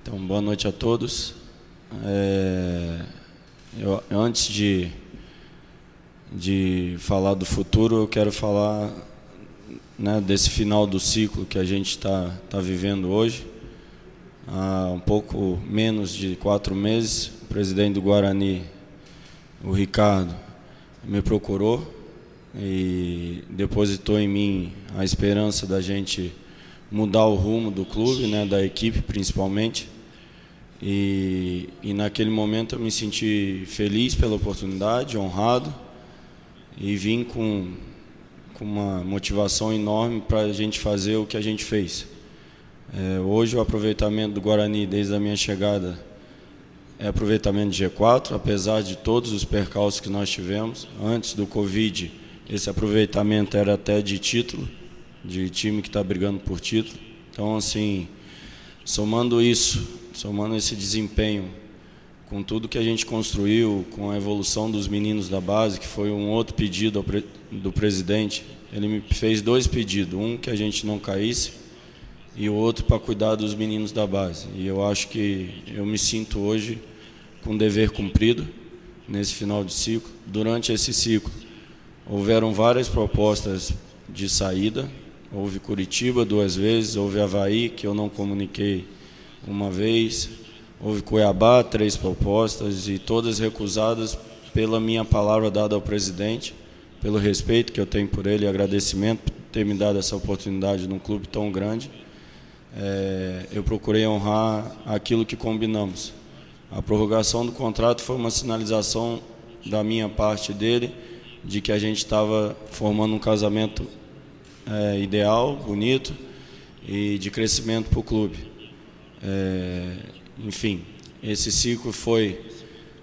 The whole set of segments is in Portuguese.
Então, boa noite a todos. Antes de falar do futuro, eu quero falar, né, desse final do ciclo que a gente está vivendo hoje. Há um pouco menos de 4 meses, o presidente do Guarani, o Ricardo, me procurou e depositou em mim a esperança da gente mudar o rumo do clube, né, da equipe principalmente. E naquele momento eu me senti feliz pela oportunidade, honrado, e vim com uma motivação enorme para a gente fazer o que a gente fez. Hoje o aproveitamento do Guarani desde a minha chegada é aproveitamento de G4, apesar de todos os percalços que nós tivemos. Antes do Covid, esse aproveitamento era até de título, de time que está brigando por título. Então, assim, somando esse desempenho com tudo que a gente construiu, com a evolução dos meninos da base, que foi um outro pedido do presidente. Ele me fez 2 pedidos, um que a gente não caísse e o outro para cuidar dos meninos da base. E eu acho que eu me sinto hoje com um dever cumprido nesse final de ciclo. Durante esse ciclo, houveram várias propostas de saída. Houve Curitiba 2 vezes, houve Avaí, que eu não comuniquei uma vez, houve Cuiabá, 3 propostas, e todas recusadas pela minha palavra dada ao presidente, pelo respeito que eu tenho por ele e agradecimento por ter me dado essa oportunidade num clube tão grande. Eu procurei honrar aquilo que combinamos. A prorrogação do contrato foi uma sinalização da minha parte dele, de que a gente estava formando um casamento ideal, bonito e de crescimento para o clube. Enfim, esse ciclo foi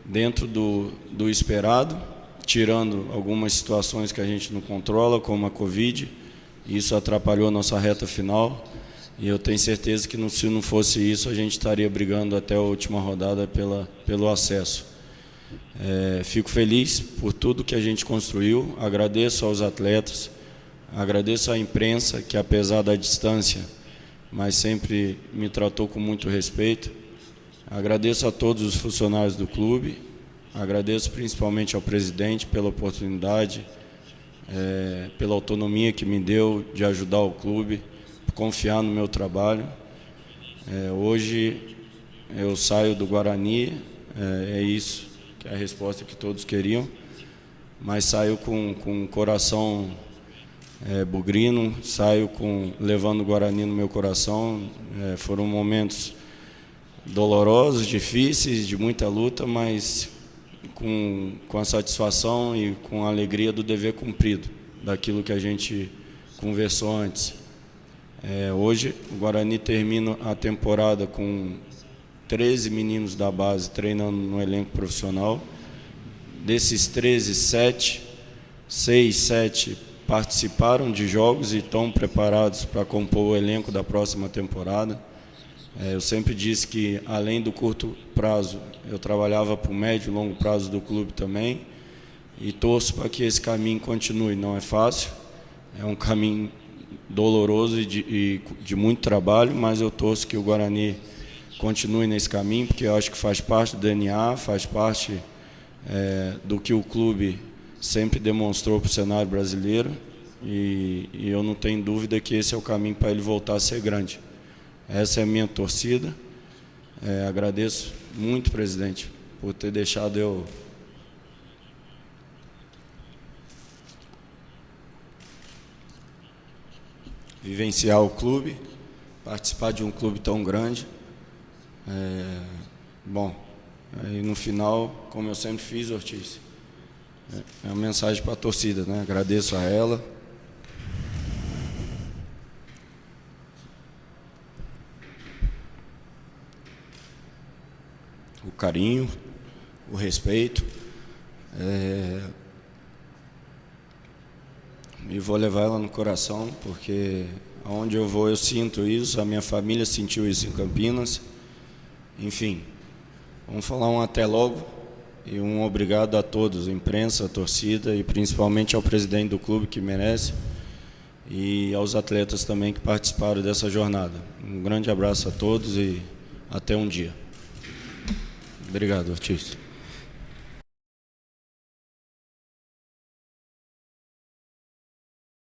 dentro do esperado, tirando algumas situações que a gente não controla, como a Covid. Isso atrapalhou a nossa reta final e eu tenho certeza que se não fosse isso, a gente estaria brigando até a última rodada pelo acesso. Fico feliz por tudo que a gente construiu, agradeço aos atletas, agradeço à imprensa, que apesar da distância, mas sempre me tratou com muito respeito. Agradeço a todos os funcionários do clube, agradeço principalmente ao presidente pela oportunidade, pela autonomia que me deu de ajudar o clube, por confiar no meu trabalho. Hoje eu saio do Guarani, é isso, que é a resposta que todos queriam, mas saio com o coração bugrino, saio levando o Guarani no meu coração. Foram momentos dolorosos, difíceis, de muita luta, mas com a satisfação e com a alegria do dever cumprido, daquilo que a gente conversou antes. Hoje o Guarani termina a temporada com 13 meninos da base treinando no elenco profissional. Desses 13, 6, 7 participaram de jogos e estão preparados para compor o elenco da próxima temporada. Eu sempre disse que, além do curto prazo, eu trabalhava para o médio e longo prazo do clube também, e torço para que esse caminho continue. Não é fácil, é um caminho doloroso e de muito trabalho, mas eu torço que o Guarani continue nesse caminho, porque eu acho que faz parte do DNA, faz parte do que o clube sempre demonstrou para o cenário brasileiro, e eu não tenho dúvida que esse é o caminho para ele voltar a ser grande. Essa é a minha torcida. Agradeço muito, presidente, por ter deixado eu vivenciar o clube, participar de um clube tão grande. Bom, aí no final, como eu sempre fiz, Ortiz, é uma mensagem para a torcida, né? Agradeço a ela. O carinho, o respeito. E vou levar ela no coração, porque aonde eu vou eu sinto isso, a minha família sentiu isso em Campinas. Enfim, vamos falar um até logo e um obrigado a todos, a imprensa, a torcida e principalmente ao presidente do clube, que merece, e aos atletas também que participaram dessa jornada. Um grande abraço a todos e até um dia. Obrigado, Ortiz.